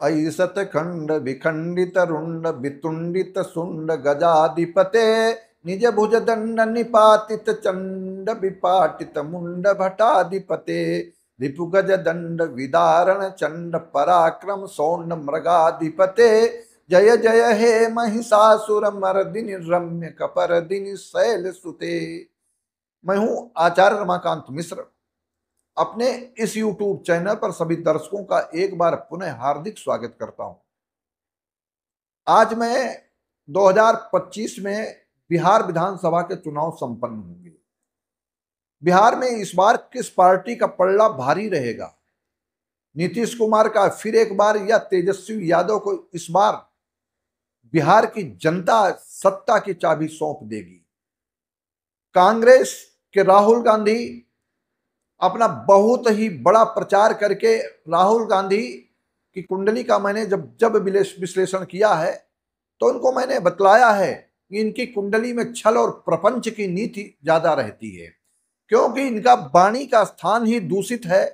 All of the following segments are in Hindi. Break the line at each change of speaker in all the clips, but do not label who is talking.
ऐसत खंड विखंडित रुंड वितुंडित सुंड गजाधिपते निज भुज दंड निपातित चंड विपाटित मुंड भटाधिपते रिपु गज दंड विदारण चंड पराक्रम सौंड मृगाधिपते जय जय हे महिषासुर मर्दिनि रम्य कपर्दिनि शैल सुते। मैं हूं आचार्य रमाकांत मिश्र। अपने इस YouTube चैनल पर सभी दर्शकों का एक बार पुनः हार्दिक स्वागत करता हूं। आज मैं 2025 में बिहार विधानसभा के चुनाव संपन्न होंगे। बिहार में इस बार किस पार्टी का पलड़ा भारी रहेगा? नीतीश कुमार का फिर एक बार या तेजस्वी यादव को इस बार बिहार की जनता सत्ता की चाबी सौंप देगी? कांग्रेस के राहुल गांधी अपना बहुत ही बड़ा प्रचार करके, राहुल गांधी की कुंडली का मैंने जब विश्लेषण किया है तो उनको मैंने बतलाया है कि इनकी कुंडली में छल और प्रपंच की नीति ज्यादा रहती है, क्योंकि इनका वाणी का स्थान ही दूषित है,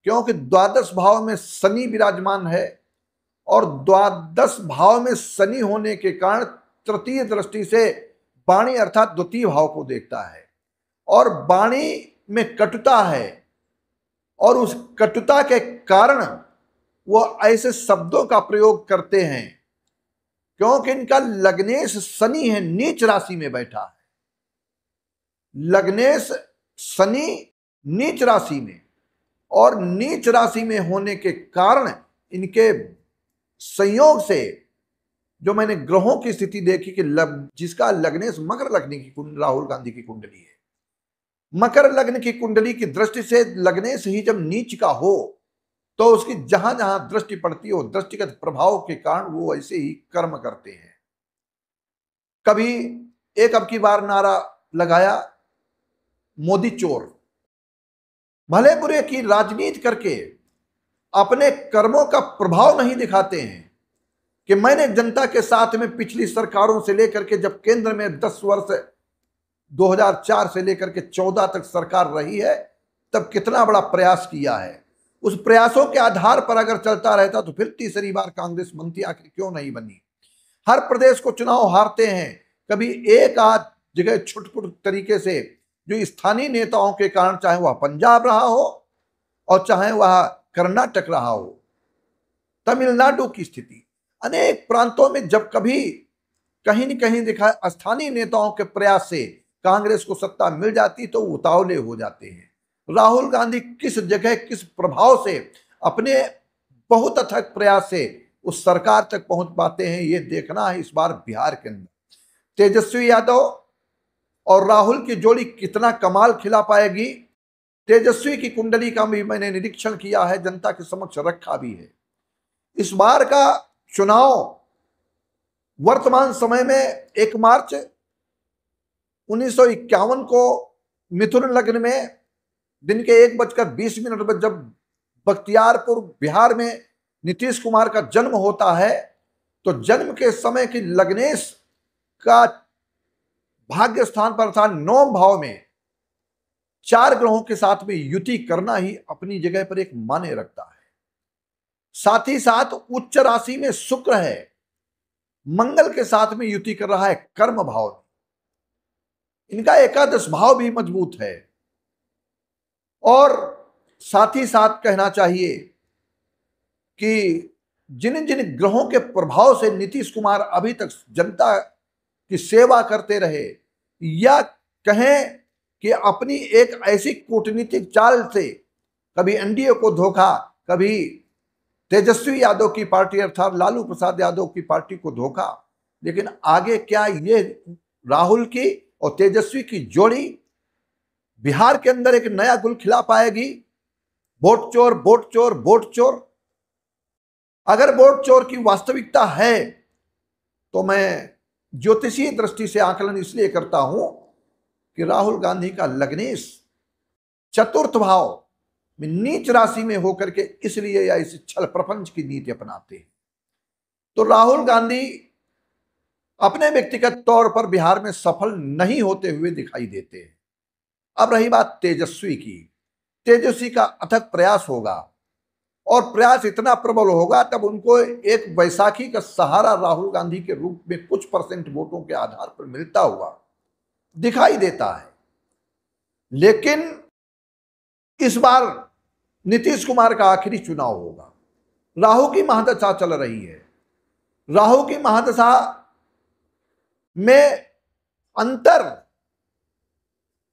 क्योंकि द्वादश भाव में शनि विराजमान है और द्वादश भाव में शनि होने के कारण तृतीय दृष्टि से वाणी अर्थात द्वितीय भाव को देखता है और वाणी में कटुता है और उस कटुता के कारण वो ऐसे शब्दों का प्रयोग करते हैं, क्योंकि इनका लग्नेश शनि है, नीच राशि में बैठा है। लग्नेश शनि नीच राशि में, और नीच राशि में होने के कारण इनके संयोग से जो मैंने ग्रहों की स्थिति देखी कि जिसका लग्नेश मकर लग्न की राहुल गांधी की कुंडली है, मकर लग्न की कुंडली की दृष्टि से लग्नेश ही जब नीच का हो तो उसकी जहां जहां दृष्टि पड़ती है, दृष्टिगत प्रभाव के कारण वो ऐसे ही कर्म करते हैं। कभी एक अब की बार नारा लगाया, मोदी चोर। भले बुरे की राजनीति करके अपने कर्मों का प्रभाव नहीं दिखाते हैं कि मैंने जनता के साथ में पिछली सरकारों से लेकर के, जब केंद्र में 10 वर्ष 2004 से लेकर के 14 तक सरकार रही है, तब कितना बड़ा प्रयास किया है। उस प्रयासों के आधार पर अगर चलता रहता तो फिर तीसरी बार कांग्रेस बनती, आखिर क्यों नहीं बनी? हर प्रदेश को चुनाव हारते हैं, कभी एक आध जगह छुटपुट तरीके से जो स्थानीय नेताओं के कारण, चाहे वह पंजाब रहा हो और चाहे वह कर्नाटक रहा हो, तमिलनाडु की स्थिति, अनेक प्रांतों में जब कभी कहीं न कहीं दिखा स्थानीय नेताओं के प्रयास से कांग्रेस को सत्ता मिल जाती तो उतावले हो जाते हैं। राहुल गांधी किस जगह किस प्रभाव से अपने बहुत अथक प्रयास से उस सरकार तक पहुंच पाते हैं, ये देखना है इस बार बिहार के अंदर। तेजस्वी यादव और राहुल की जोड़ी कितना कमाल खिला पाएगी? तेजस्वी की कुंडली का भी मैंने निरीक्षण किया है, जनता के समक्ष रखा भी है। इस बार का चुनाव वर्तमान समय में 1 मार्च 1951 को मिथुन लग्न में दिन के 1:20 पर जब बख्तियारपुर बिहार में नीतीश कुमार का जन्म होता है, तो जन्म के समय की लग्नेश का भाग्य स्थान पर था 9 भाव में 4 ग्रहों के साथ में युति करना ही अपनी जगह पर एक माने रखता है। साथ ही साथ उच्च राशि में शुक्र है, मंगल के साथ में युति कर रहा है कर्म भाव। इनका एकादश भाव भी मजबूत है। और साथ ही साथ कहना चाहिए कि जिन जिन ग्रहों के प्रभाव से नीतीश कुमार अभी तक जनता की सेवा करते रहे, या कहें कि अपनी एक ऐसी कूटनीतिक चाल से कभी एनडीए को धोखा, कभी तेजस्वी यादव की पार्टी अर्थात लालू प्रसाद यादव की पार्टी को धोखा, लेकिन आगे क्या ये राहुल की और तेजस्वी की जोड़ी बिहार के अंदर एक नया गुल खिला पाएगी? वोट चोर, वोट चोर, वोट चोर। अगर वोट चोर की वास्तविकता है तो मैं ज्योतिषीय दृष्टि से आकलन इसलिए करता हूं कि राहुल गांधी का लग्नेश चतुर्थ भाव में नीच राशि में होकर के इसलिए या इस छल प्रपंच की नीति अपनाते हैं। तो राहुल गांधी अपने व्यक्तिगत तौर पर बिहार में सफल नहीं होते हुए दिखाई देते हैं। अब रही बात तेजस्वी की, तेजस्वी का अथक प्रयास होगा और प्रयास इतना प्रबल होगा तब उनको एक बैसाखी का सहारा राहुल गांधी के रूप में कुछ परसेंट वोटों के आधार पर मिलता हुआ दिखाई देता है। लेकिन इस बार नीतीश कुमार का आखिरी चुनाव होगा। राहु की महादशा चल रही है। राहु की महादशा में अंतर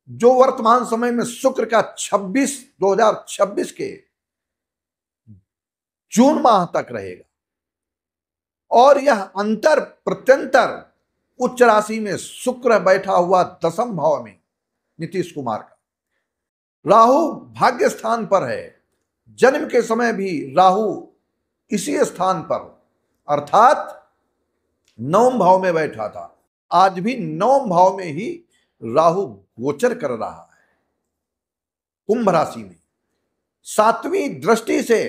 जो वर्तमान समय में शुक्र का 2026 के जून माह तक रहेगा, और यह अंतर प्रत्यंतर उच्च राशि में शुक्र बैठा हुआ दशम भाव में नीतीश कुमार का। राहु भाग्य स्थान पर है। जन्म के समय भी राहु इसी स्थान पर अर्थात नवम भाव में बैठा था। आज भी नवम भाव में ही राहु गोचर कर रहा है कुंभ राशि में। सातवीं दृष्टि से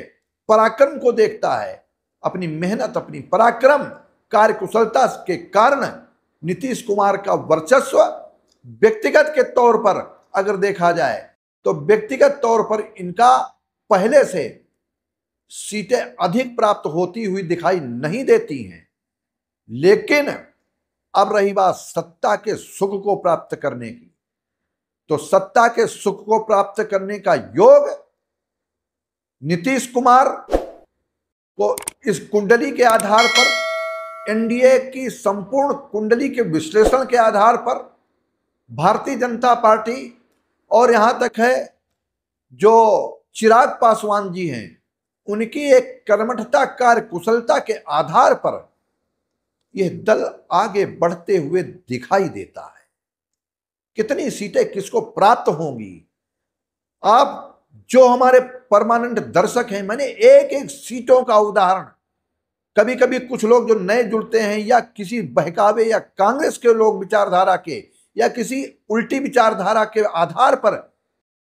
पराक्रम को देखता है। अपनी मेहनत, अपनी पराक्रम, कार्यकुशलता के कारण नीतीश कुमार का वर्चस्व व्यक्तिगत के तौर पर अगर देखा जाए तो व्यक्तिगत तौर पर इनका पहले से सीटें अधिक प्राप्त होती हुई दिखाई नहीं देती हैं। लेकिन अब रही बात सत्ता के सुख को प्राप्त करने की, तो सत्ता के सुख को प्राप्त करने का योग नीतीश कुमार को इस कुंडली के आधार पर, एनडीए की संपूर्ण कुंडली के विश्लेषण के आधार पर, भारतीय जनता पार्टी और यहां तक है जो चिराग पासवान जी हैं उनकी एक कर्मठता, कार्य कुशलता के आधार पर यह दल आगे बढ़ते हुए दिखाई देता है। कितनी सीटें किसको प्राप्त होंगी, आप जो हमारे परमानेंट दर्शक हैं, मैंने एक एक सीटों का उदाहरण, कभी कभी कुछ लोग जो नए जुड़ते हैं या किसी बहकावे या कांग्रेस के लोग विचारधारा के या किसी उल्टी विचारधारा के आधार पर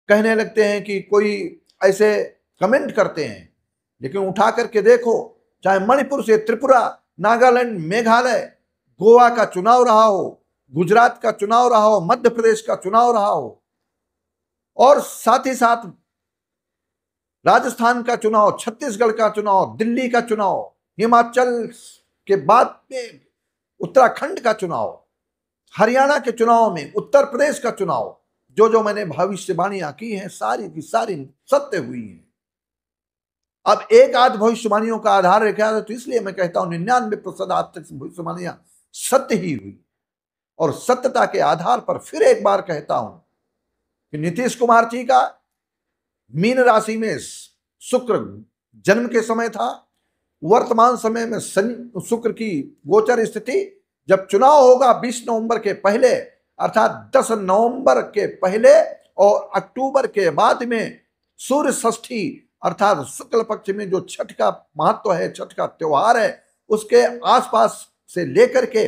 कहने लगते हैं कि कोई ऐसे कमेंट करते हैं। लेकिन उठा करके देखो, चाहे मणिपुर से त्रिपुरा, नागालैंड, मेघालय, गोवा का चुनाव रहा हो, गुजरात का चुनाव रहा हो, मध्य प्रदेश का चुनाव रहा हो, और साथ ही साथ राजस्थान का चुनाव, छत्तीसगढ़ का चुनाव, दिल्ली का चुनाव, हिमाचल के बाद में उत्तराखंड का चुनाव, हरियाणा के चुनाव में उत्तर प्रदेश का चुनाव, जो जो मैंने भविष्यवाणियां की हैं सारी की सारी सत्य हुई हैं। अब एक आध भविष्यवाणियों का आधार रखा है तो इसलिए मैं कहता हूं 99% आज तक भविष्यवाणियां सत्य ही हुई। और सत्यता के आधार पर फिर एक बार कहता हूं कि नीतीश कुमार जी का मीन राशि में शुक्र जन्म के समय था। वर्तमान समय में शुक्र की गोचर स्थिति, जब चुनाव होगा 20 नवंबर के पहले अर्थात 10 नवंबर के पहले और अक्टूबर के बाद में सूर्य षष्ठी अर्थात शुक्ल पक्ष में जो छठ का महत्व है, छठ का त्योहार है, उसके आसपास से लेकर के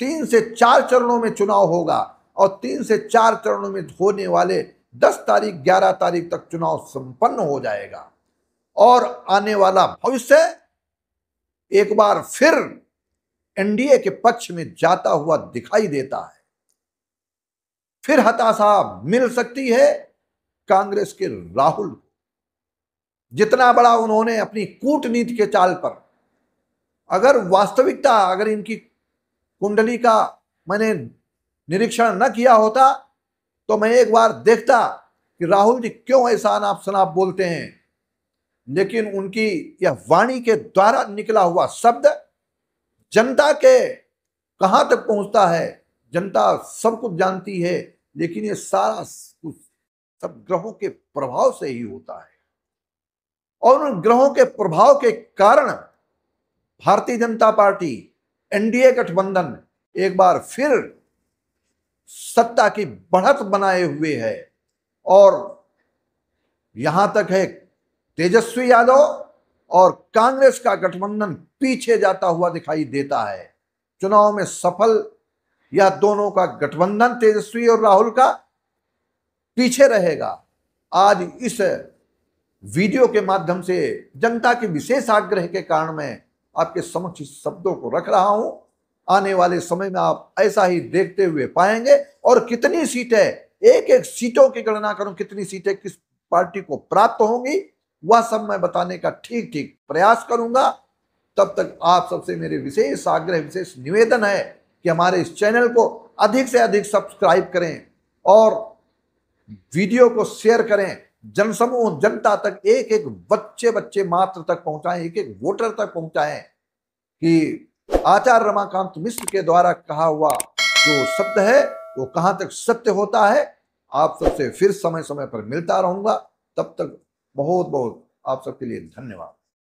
3 से 4 चरणों में चुनाव होगा और 3 से 4 चरणों में होने वाले 10 तारीख 11 तारीख तक चुनाव संपन्न हो जाएगा। और आने वाला भविष्य एक बार फिर एनडीए के पक्ष में जाता हुआ दिखाई देता है। फिर हताशा मिल सकती है कांग्रेस के राहुल, जितना बड़ा उन्होंने अपनी कूटनीति के चाल पर, अगर वास्तविकता, अगर इनकी कुंडली का मैंने निरीक्षण न किया होता तो मैं एक बार देखता कि राहुल जी क्यों ऐसा अनाप शनाप बोलते हैं। लेकिन उनकी यह वाणी के द्वारा निकला हुआ शब्द जनता के कहां तक पहुंचता है, जनता सब कुछ जानती है। लेकिन ये सारा कुछ सब ग्रहों के प्रभाव से ही होता है, और उन ग्रहों के प्रभाव के कारण भारतीय जनता पार्टी, एनडीए गठबंधन एक बार फिर सत्ता की बढ़त बनाए हुए है। और यहां तक है तेजस्वी यादव और कांग्रेस का गठबंधन पीछे जाता हुआ दिखाई देता है। चुनाव में सफल यह दोनों का गठबंधन, तेजस्वी और राहुल का, पीछे रहेगा। आज इस वीडियो के माध्यम से जनता के विशेष आग्रह के कारण मैं आपके समक्ष इस शब्दों को रख रहा हूं। आने वाले समय में आप ऐसा ही देखते हुए पाएंगे। और कितनी सीटें, एक एक सीटों की गणना करूं, कितनी सीटें किस पार्टी को प्राप्त होंगी, वह सब मैं बताने का ठीक ठीक प्रयास करूंगा। तब तक आप सबसे मेरे विशेष आग्रह, विशेष निवेदन है कि हमारे इस चैनल को अधिक से अधिक सब्सक्राइब करें और वीडियो को शेयर करें, जनसमूह जनता तक, एक एक बच्चे मात्र तक पहुंचाएं, एक एक वोटर तक पहुंचाएं कि आचार्य रमाकांत मिश्र के द्वारा कहा हुआ जो शब्द है वो कहां तक सत्य होता है। आप सबसे फिर समय समय पर मिलता रहूंगा। तब तक बहुत बहुत आप सबके लिए धन्यवाद।